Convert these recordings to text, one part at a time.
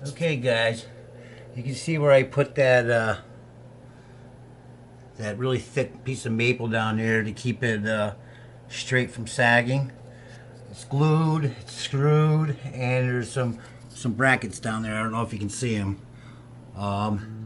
Okay, guys, you can see where I put that really thick piece of maple down there to keep it straight from sagging. It's glued, it's screwed, and there's some brackets down there. I don't know if you can see them. Um,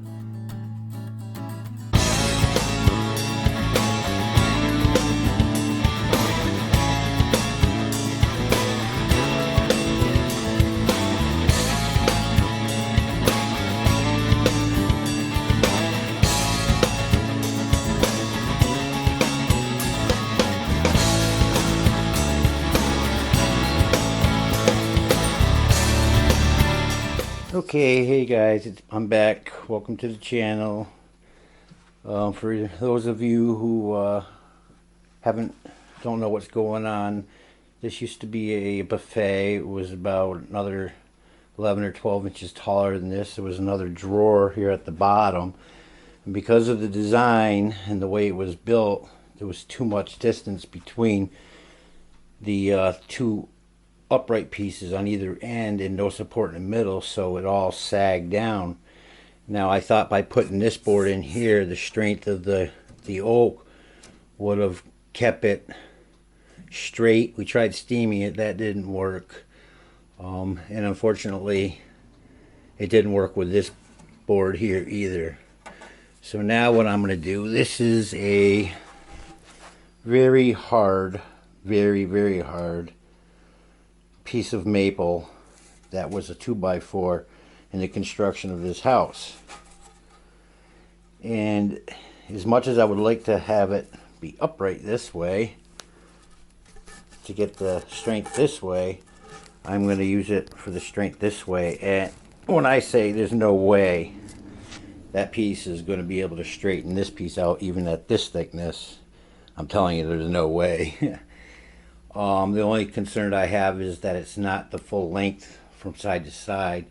okay, hey guys, I'm back. Welcome to the channel. For those of you who don't know what's going on, this used to be a buffet. It was about another 11 or 12 inches taller than this. There was another drawer here at the bottom. And because of the design and the way it was built, there was too much distance between the two upright pieces on either end and no support in the middle, so it all sagged down. Now I thought by putting this board in here, the strength of the oak would have kept it straight. We tried steaming it, that didn't work, and unfortunately it didn't work with this board here either. So now what I'm going to do, this is a very hard, very hard piece of maple that was a 2x4 in the construction of this house. And as much as I would like to have it be upright this way to get the strength this way, I'm going to use it for the strength this way. And when I say there's no way that piece is going to be able to straighten this piece out even at this thickness, I'm telling you there's no way. The only concern I have is that it's not the full length from side to side.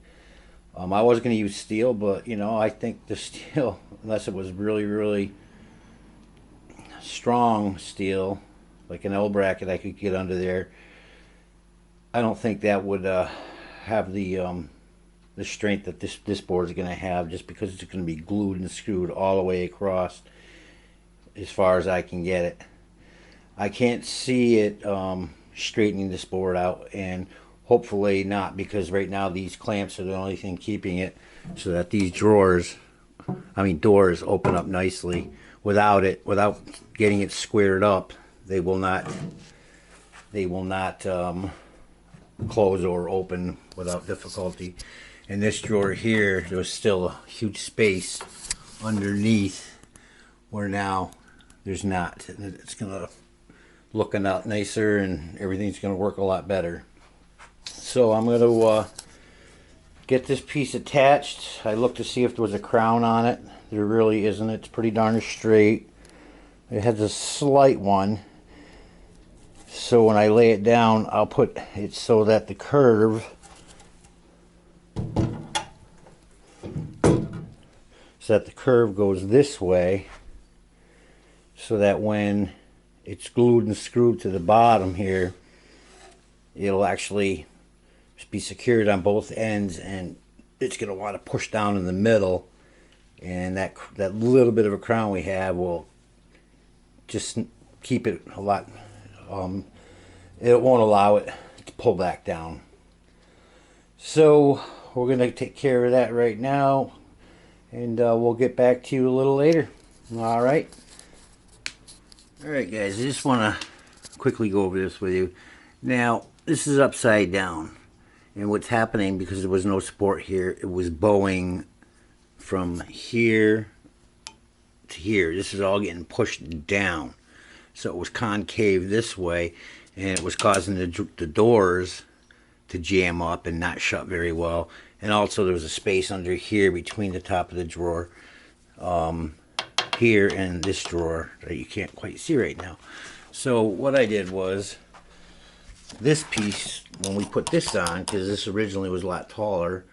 I was going to use steel, but you know, I think the steel, unless it was really strong steel, like an L bracket I could get under there, I don't think that would have the strength that this board is going to have, just because it's going to be glued and screwed all the way across as far as I can get it. I can't see it straightening this board out, and hopefully not, because right now these clamps are the only thing keeping it so that these doors open up nicely. Without getting it squared up, they will not close or open without difficulty. And this drawer here, there was still a huge space underneath where now there's not. It's gonna look a lot nicer and everything's going to work a lot better. So I'm going to get this piece attached. I looked to see if there was a crown on it. There really isn't. It's pretty darn straight. It has a slight one. So when I lay it down, I'll put it so that the curve goes this way, so that when it's glued and screwed to the bottom here, it'll actually be secured on both ends, and it's going to want to push down in the middle, and that little bit of a crown we have will just keep it a lot, it won't allow it to pull back down. So we're going to take care of that right now, and we'll get back to you a little later. Alright guys, I just want to quickly go over this with you. Now this is upside down, and what's happening, because there was no support here, it was bowing from here to here. This is all getting pushed down, so it was concave this way, and it was causing the doors to jam up and not shut very well. And also there was a space under here between the top of the drawer here and this drawer that you can't quite see right now. So what I did was, this piece, when we put this on, because this originally was a lot taller,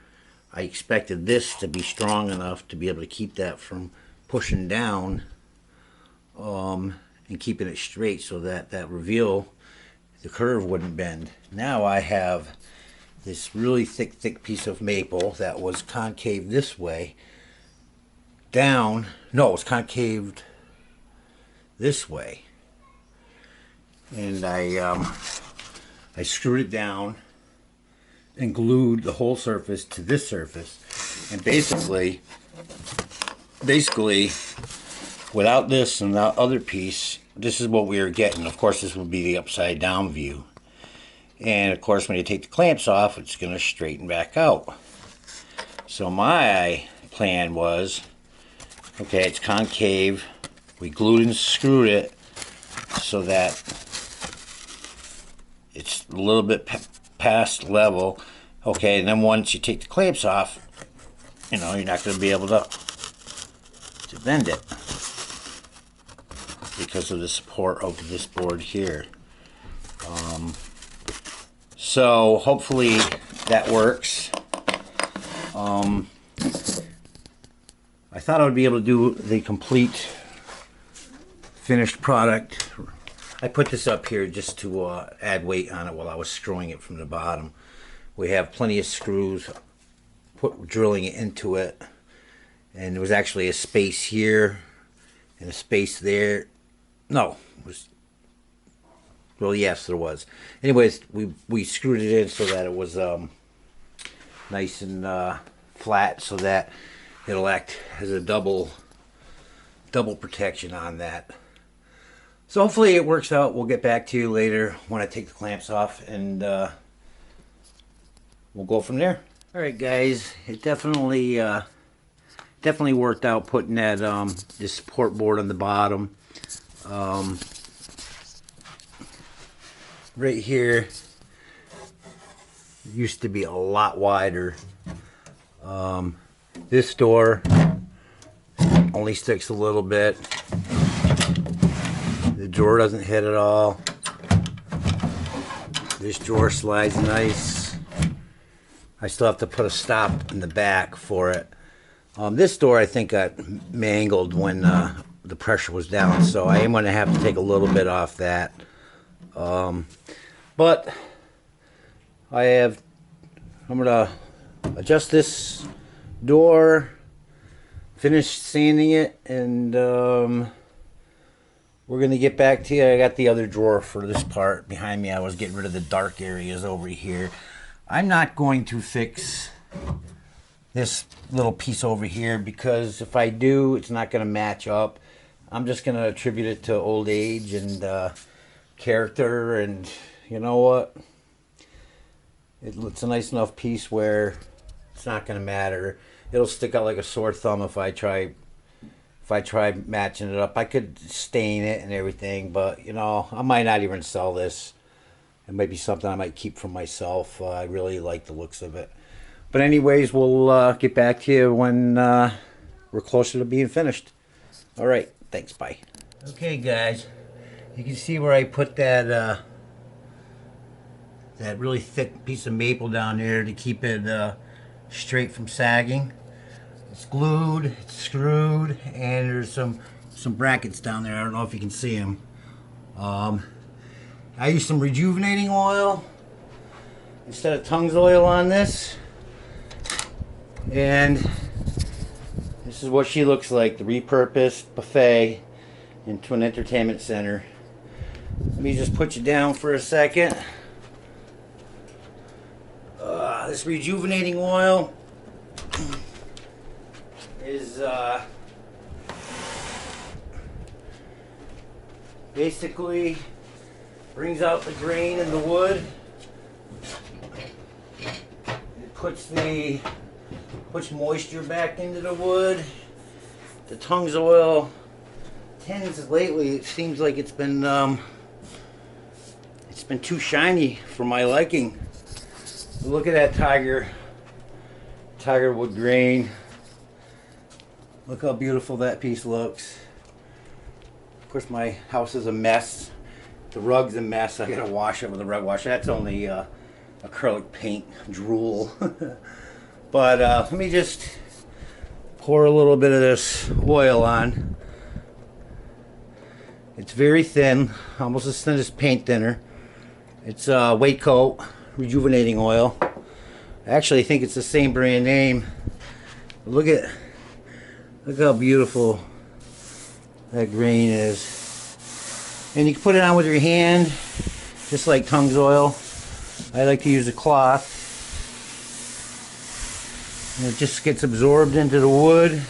I expected this to be strong enough to be able to keep that from pushing down, and keeping it straight, so that reveal, the curve wouldn't bend. Now I have this really thick piece of maple that was concave this way down. No, it was concaved this way, and I screwed it down and glued the whole surface to this surface, and basically without this and that other piece, this is what we are getting. Of course, this would be the upside down view, and of course when you take the clamps off, it's going to straighten back out. So my plan was, okay, it's concave, we glued and screwed it so that it's a little bit past level. Okay, and then once you take the clamps off, you know, you're not going to be able to bend it because of the support of this board here. So hopefully that works. I thought I would be able to do the complete finished product. I put this up here just to add weight on it while I was screwing it from the bottom. We have plenty of screws drilling it into it, and there was actually a space here and a space there. No, it was, well, yes, there was. Anyways, we screwed it in so that it was nice and flat, so that it'll act as a double protection on that. So hopefully it works out. We'll get back to you later when I take the clamps off, and we'll go from there. All right, guys, it definitely worked out putting that this support board on the bottom. Right here used to be a lot wider. This door only sticks a little bit. The drawer doesn't hit at all. This drawer slides nice. I still have to put a stop in the back for it. This door I think got mangled when the pressure was down, so I am going to have to take a little bit off that. But I'm going to adjust this door, finish sanding it, and we're going to get back to you. I got the other drawer for this part behind me. I was getting rid of the dark areas over here. I'm not going to fix this little piece over here, because if I do, it's not going to match up. I'm just going to attribute it to old age and character, and you know what? It's a nice enough piece where it's not going to matter. It'll stick out like a sore thumb if I try matching it up. I could stain it and everything, but you know, I might not even sell this. It might be something I might keep for myself. I really like the looks of it. But anyways, we'll get back to you when we're closer to being finished. All right, thanks, bye. Okay, guys, you can see where I put that that really thick piece of maple down there to keep it straight from sagging. It's glued, it's screwed, and there's some brackets down there. I don't know if you can see them. I used some rejuvenating oil instead of Tung's oil on this, and this is what she looks like, the repurposed buffet into an entertainment center. Let me just put you down for a second. This rejuvenating oil is basically brings out the grain in the wood. It puts moisture back into the wood. The Tung's oil tends lately, it seems like it's been too shiny for my liking. Look at that tiger wood grain. Look how beautiful that piece looks. Of course, my house is a mess. The rug's a mess. I gotta wash it with a rug washer. That's only acrylic paint drool. But let me just pour a little bit of this oil on. It's very thin, almost as thin as paint thinner. It's weight coat rejuvenating oil. I actually think it's the same brand name. Look how beautiful that grain is. And you can put it on with your hand, just like Tung's oil. I like to use a cloth. And it just gets absorbed into the wood.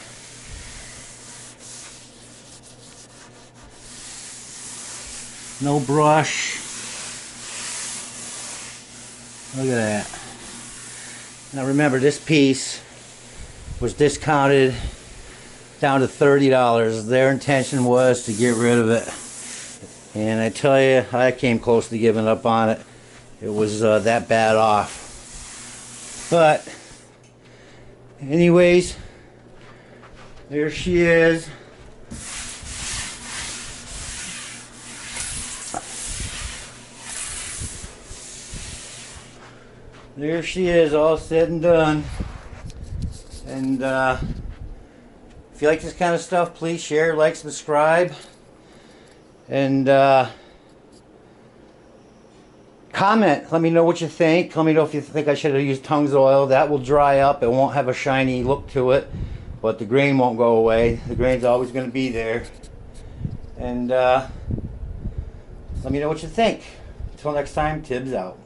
No brush. Look at that. Now remember, this piece was discounted down to $30. Their intention was to get rid of it. And I tell you, I came close to giving up on it. It was that bad off. But anyways, there she is. There she is, all said and done. And if you like this kind of stuff, please share, like, subscribe, and comment. Let me know what you think. Let me know if you think I should have used Tung's oil. That will dry up. It won't have a shiny look to it, but the grain won't go away. The grain's always going to be there. And let me know what you think. Until next time, Tibbs out.